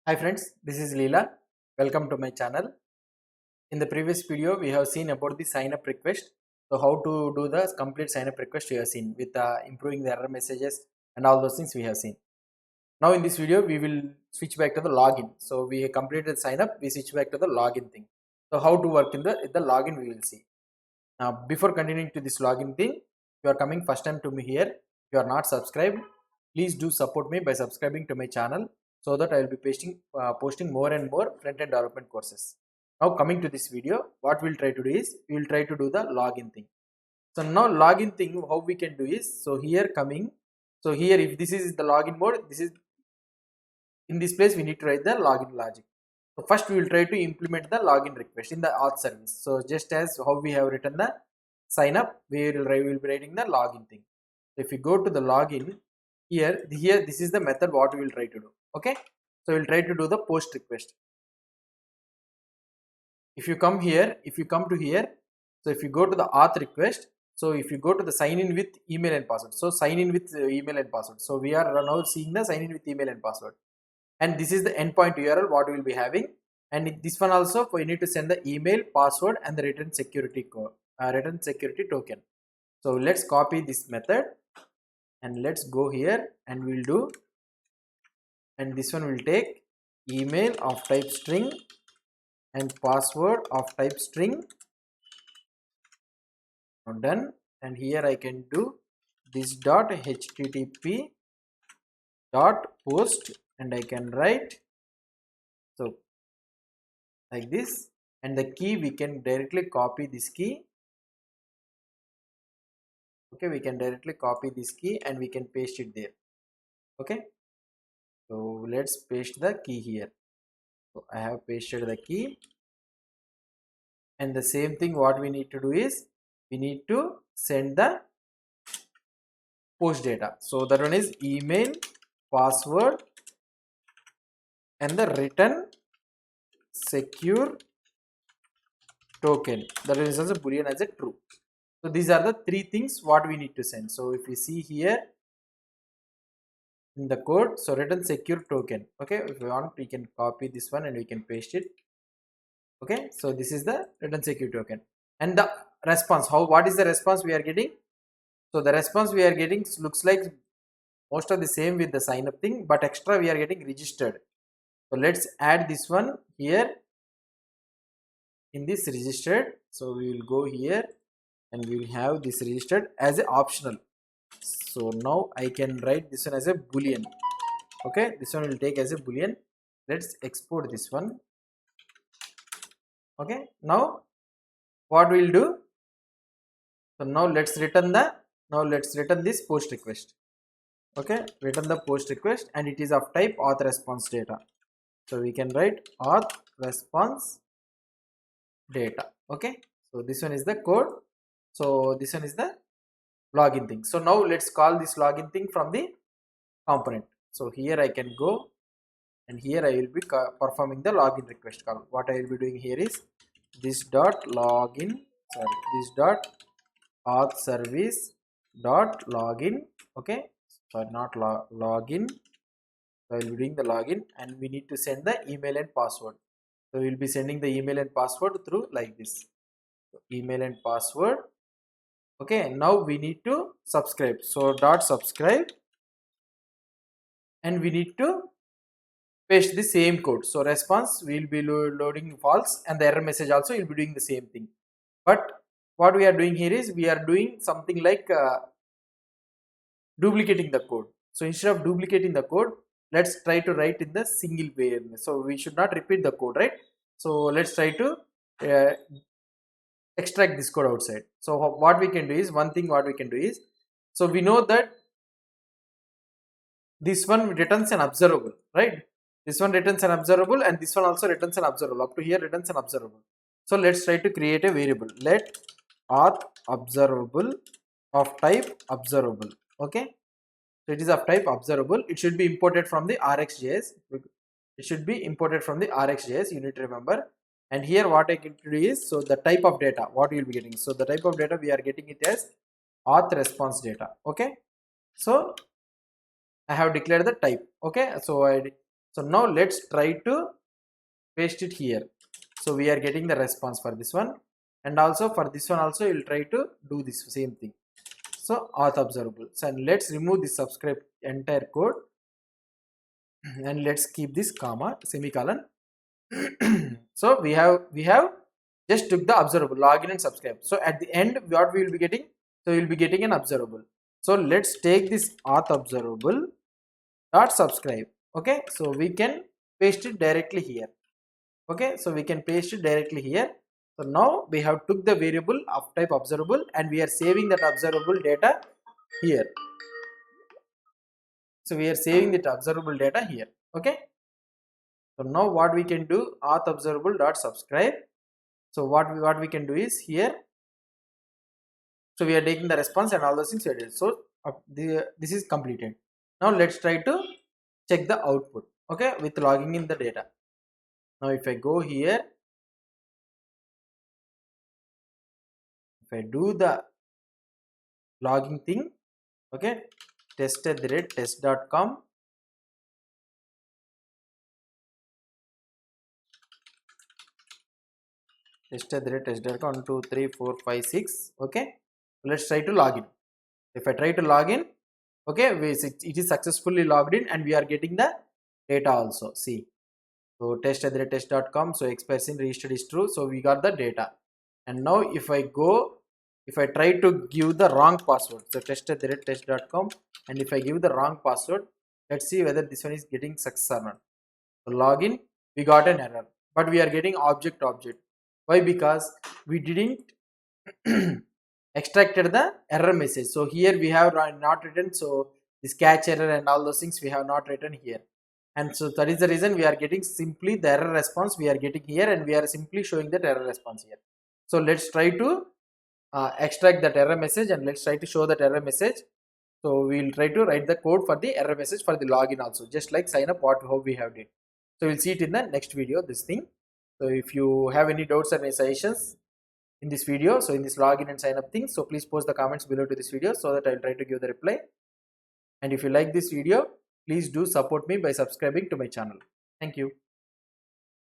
Hi friends, this is Leela. Welcome to my channel. In the previous video, we have seen about the sign up request. So how to do the complete sign up request we have seen with improving the error messages and all those things we have seen. Now in this video, we will switch back to the login. So we have completed sign up, we switch back to the login thing. So how to work in the login we will see. Now before continuing to this login thing, if you are coming first time to me here, if you are not subscribed, please do support me by subscribing to my channel so that I will be posting more and more front-end development courses. Now coming to this video, what we'll try to do is, we will try to do the login thing. So now login thing, how we can do is, so here coming, so here if this is the login mode, this is, in this place we need to write the login logic. So first we will try to implement the login request in the auth service. So just as how we have written the sign up, we will be writing the login thing. If we go to the login, here this is the method what we will try to do. Okay, so we will try to do the post request. If you come here, so if you go to the auth request, so if you go to the sign in with email and password, so sign in with email and password. So we are now seeing the sign in with email and password, and this is the endpoint URL what we will be having. And this one also, we need to send the email, password, and the return security code, return security token. So let's copy this method and let's go here and we'll do, and this one will take email of type string and password of type string. Now done, and here I can do this dot http dot post, and I can write so like this, and the key we can directly copy this key. Okay, we can directly copy this key and we can paste it there. Okay, so let's paste the key here. So I have pasted the key, and the same thing what we need to do is, we need to send the post data. So that one is email, password, and the return secure token. That is also boolean as a true. So these are the three things what we need to send. So if we see here in the code, so return secure token. Okay, if we want, we can copy this one and we can paste it. Okay, so this is the return secure token, and the response, what is the response we are getting? So the response we are getting looks like most of the same with the sign up thing, but extra we are getting registered. So let's add this one here in this registered. So we will go here and we will have this registered as a optional. So now I can write this one as a boolean. Okay, this one will take as a boolean. Let's export this one. Okay, now what we'll do, so now let's return this post request. Okay, return the post request, and it is of type auth response data. So we can write auth response data. Okay, so this one is the code, so this one is the login thing. So now let's call this login thing from the component. So here I can go, and here I will be performing the login request call. What I will be doing here is this dot login, this dot auth service dot login. Okay, sorry, not login. So I will be doing the login, and we need to send the email and password. So we will be sending the email and password through like this. So email and password. Okay, now we need to subscribe. So dot subscribe, and we need to paste the same code. So response we will be loading false, and the error message also will be doing the same thing. But what we are doing here is, we are doing something like duplicating the code. So instead of duplicating the code, let's try to write in the single way. So we should not repeat the code, right? So let's try to uh, extract this code outside. So what we can do is, one thing what we can do is, so we know that this one returns an observable, right? This one returns an observable, and this one also returns an observable. Up to here returns an observable. So let's try to create a variable. Let auth observable of type observable. Okay, so it is of type observable. It should be imported from the RxJS. It should be imported from the RxJS. You need to remember. And here what I can do is, so the type of data what you will be getting. So the type of data we are getting it as auth response data. Okay, so I have declared the type. Okay, so So now let's try to paste it here. So we are getting the response for this one, and also for this one also we'll try to do this same thing. So auth observable. So and let's remove this subscribe entire code and let's keep this comma semicolon. So we have just took the observable login and subscribe. So at the end what we will be getting, so we will be getting an observable. So let's take this auth observable dot subscribe. Okay, so we can paste it directly here. Okay, so we can paste it directly here. So now we have took the variable of type observable and we are saving that observable data here. So we are saving that observable data here. Okay, so now what we can do, auth observable dot subscribe. So what we can do is here, so we are taking the response and all those things we did. So this is completed. Now let's try to check the output, okay, with logging in the data. Now if I go here, if I do the logging thing, okay, test@test.com, test@test.com 1 2 3 4 5 6. Okay, let's try to log in. If I try to log in, okay, it is successfully logged in and we are getting the data also. See, so test@test.com, so expires in registered is true, so we got the data. And now if I try to give the wrong password, so test@test.com, and if I give the wrong password, let's see whether this one is getting success or not. So login, we got an error, but we are getting object. Why? Because we didn't extracted the error message. So here we have not written, so this catch error and all those things we have not written here, and so that is the reason we are getting simply the error response we are getting here, and we are simply showing that error response here. So let's try to extract that error message and let's try to show that error message. So we will try to write the code for the error message for the login also, just like sign up how we have did. So we'll see it in the next video, this thing. So if you have any doubts or any suggestions in this video, so in this login and sign up thing, so please post the comments below to this video so that I will try to give the reply. And if you like this video, please do support me by subscribing to my channel. Thank you.